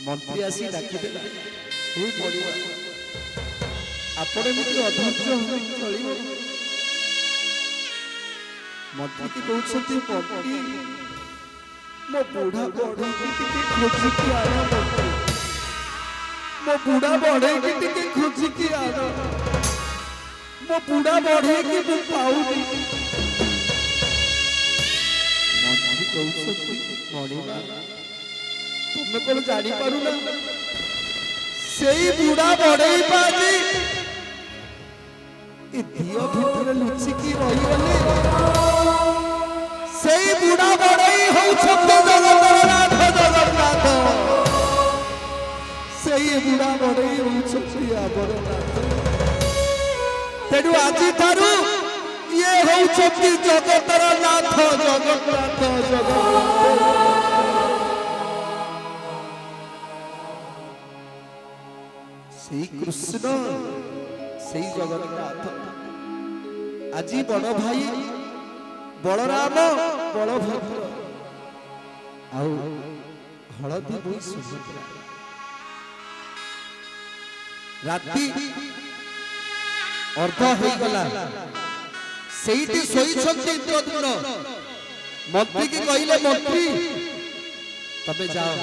मंत्री आसी डाकिदेला हे पड़िवा आपण एमती अधैर्य होई चलिबो। मंत्री की कहउछथि मंत्री मो बूढ़ा बढ़ई टिके खोजी की आना मंत्री मो बूढ़ा बढ़ई टिके खोजी की आना मो बूढ़ा बढ़ई की मु पाउनी। मंत्री कहउछथि पड़िवा तुमे कोन जानि पारु ना सेई बुढ़ा बढ़ई पाजी ए दियो भितर लुचि की रही गले सेई बुढ़ा बढ़ई हौ छत्ते जगन्नाथ जगन्नाथ सेई बुढ़ा बढ़ई हौ छत्ते अमरनाथ तेडु आजि थारु ये हौ छत्ते जगतर नाथ जगन्नाथ जगन्नाथ। श्री कृष्ण से जगन्नाथ आज बड़ भाई बलराम बलभद्र आउ हलदी बोई सुभद्रा राति अर्ध हो गला सेठी सोईछंती इंद्रद्युम्न मंत्री की कहले मंत्री तबे जाओ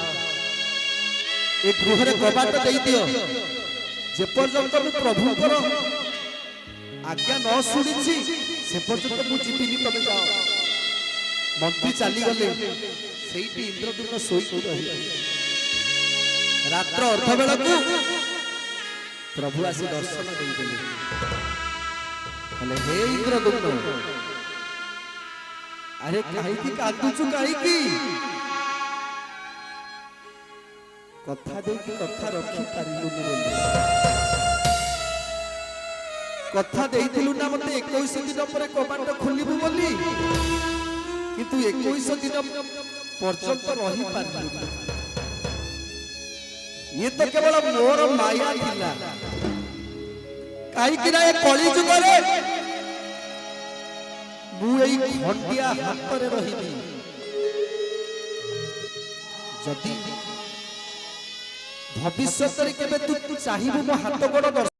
ए गृह रे कबाट देई दियो जे पर्यंत मु प्रभुकर आज्ञा न शुणी से पर्यंत मु जीविनी तमे जाओ। मंत्री चली गले सेठी इंद्रद्युम्न सोई रही रात्र अर्ध बेला को प्रभु आसी दर्शन दे देले कहले हे इंद्रद्युम्न अरे काहे की कांदुचु काहे की कथा दे की कथा रखी पारिलुनी बोली कथा देइथिलु ना मते 21 दिन पर कबाट खोलिबु बोली किंतु 21 दिन पर्यंत रही पारिलु ये तो केवल मोर माया थिला काई कि ना ए कली जुग रे मु एई खंडिया हाथ रे रहिबी जदी भविष्य रे केबे तू चाहिबु मो हाथ गोड़